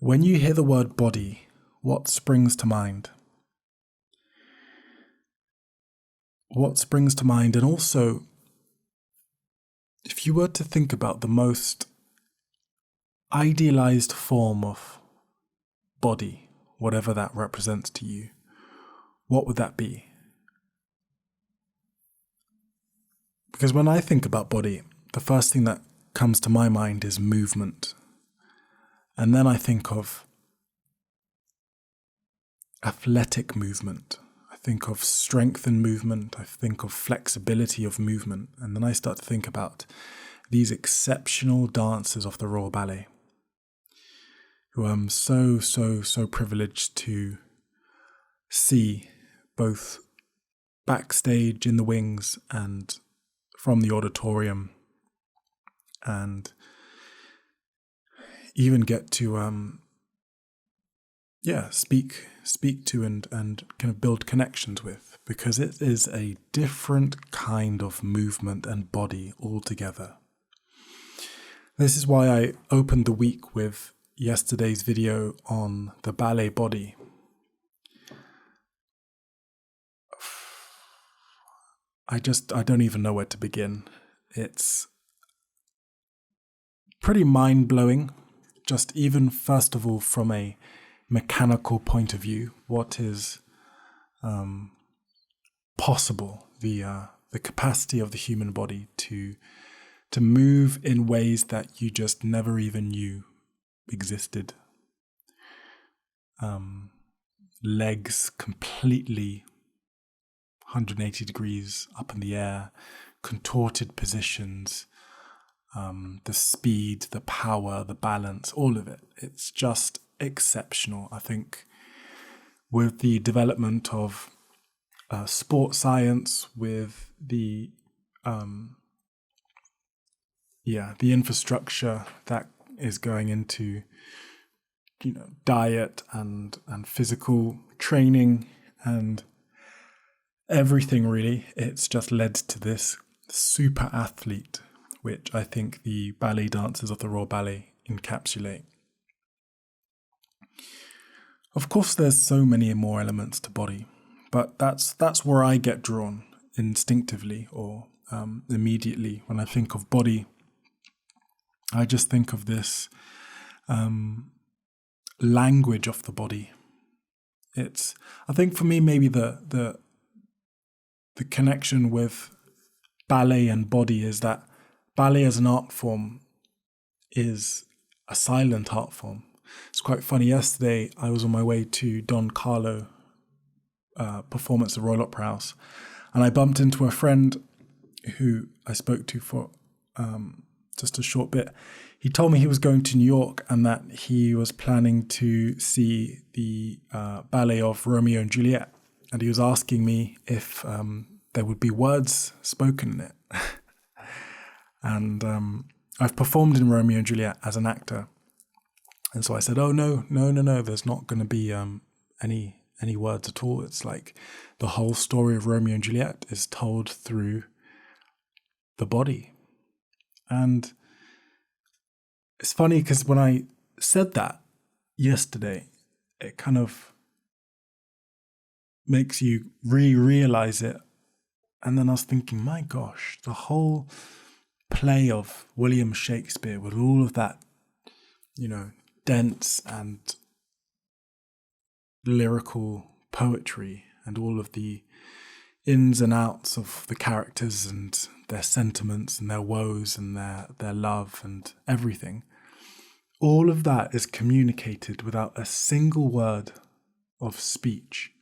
When you hear the word body, what springs to mind? What springs to mind? And also, if you were to think about the most idealized form of body, whatever that represents to you, what would that be? Because when I think about body, the first thing that comes to my mind is movement. And then I think of athletic movement. I think of strength in movement. I think of flexibility of movement. And then I start to think about these exceptional dancers of the Royal Ballet, who I'm so privileged to see both backstage in the wings and from the auditorium, and even get to speak to and kind of build connections with, because it is a different kind of movement and body altogether. This is why I opened the week with yesterday's video on the ballet body. I don't even know where to begin. It's pretty mind-blowing, just even first of all from a mechanical point of view, what is possible, the capacity of the human body to move in ways that you just never even knew existed. Legs completely 180 degrees up in the air, contorted positions, the speed, the power, the balance, all of it. It's just exceptional. I think with the development of sport science, with the infrastructure that is going into diet and physical training and everything, really, it's just led to this super athlete, which I think the ballet dancers of the Royal Ballet encapsulate. Of course, there's so many more elements to body, but that's where I get drawn instinctively or immediately. When I think of body, I just think of this language of the body. I think for me, maybe the connection with ballet and body is that ballet as an art form is a silent art form. It's quite funny. Yesterday, I was on my way to Don Carlo performance at Royal Opera House, and I bumped into a friend who I spoke to for just a short bit. He told me he was going to New York and that he was planning to see the ballet of Romeo and Juliet, and he was asking me if there would be words spoken in it. And I've performed in Romeo and Juliet as an actor. And so I said, oh, no, there's not going to be any words at all. It's like the whole story of Romeo and Juliet is told through the body. And it's funny because when I said that yesterday, it kind of makes you realize it. And then I was thinking, my gosh, the whole play of William Shakespeare with all of that, dense and lyrical poetry and all of the ins and outs of the characters and their sentiments and their woes and their love and everything. All of that is communicated without a single word of speech.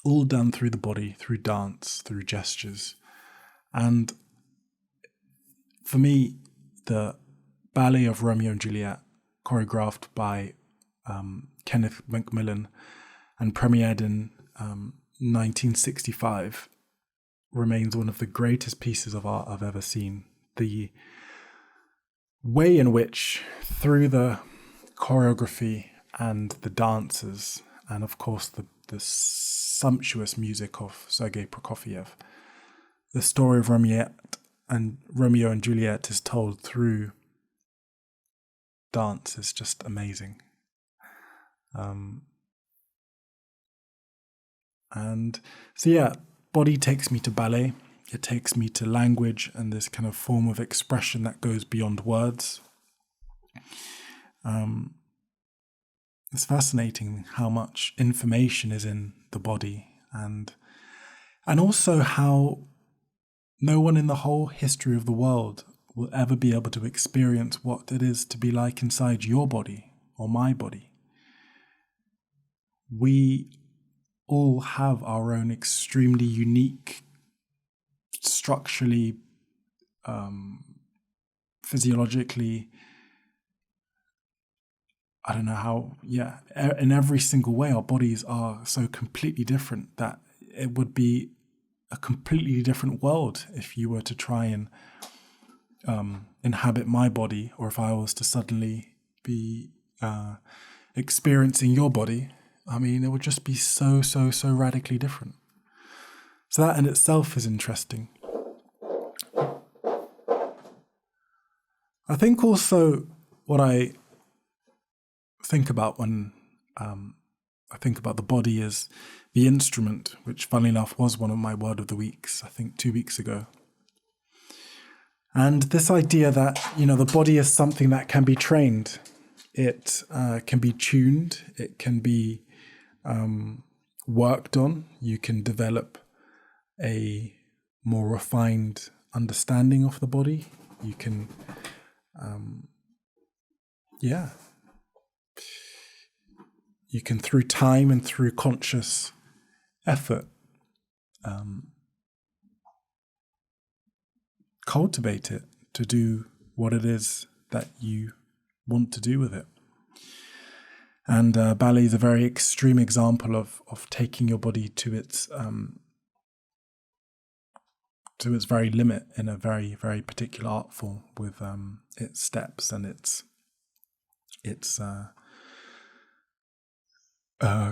All done through the body, through dance, through gestures. And for me, the ballet of Romeo and Juliet, choreographed by Kenneth Macmillan and premiered in 1965, remains one of the greatest pieces of art I've ever seen. The way in which, through the choreography and the dancers, and of course the sumptuous music of Sergei Prokofiev, the story of Romeo and Juliet is told through dance is just amazing. And so yeah, body takes me to ballet. It takes me to language and this kind of form of expression that goes beyond words. It's fascinating how much information is in the body, and also how no one in the whole history of the world will ever be able to experience what it is to be like inside your body or my body. We all have our own extremely unique, structurally, physiologically, I don't know how, in every single way, our bodies are so completely different that it would be a completely different world if you were to try and inhabit my body, or if I was to suddenly be experiencing your body. I mean, it would just be so radically different. So that in itself is interesting. I think also what I think about when I think about the body is the instrument, which funnily enough was one of my word of the weeks, I think 2 weeks ago. And this idea that, the body is something that can be trained. It can be tuned. It can be worked on. You can develop a more refined understanding of the body. You can, you can, through time and through conscious effort, cultivate it to do what it is that you want to do with it. And ballet is a very extreme example of taking your body to its very limit in a very, very particular art form, with its steps and its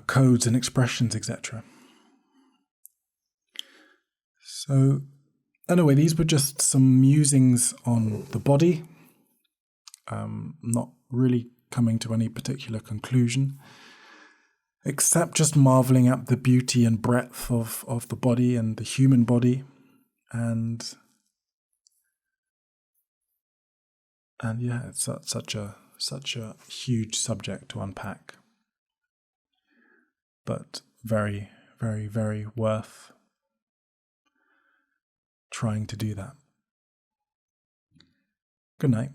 codes and expressions, etc. So anyway, these were just some musings on the body. Not really coming to any particular conclusion, except just marveling at the beauty and breadth of the body and the human body. And yeah, it's such a huge subject to unpack, but very, very, very worth trying to do that. Good night.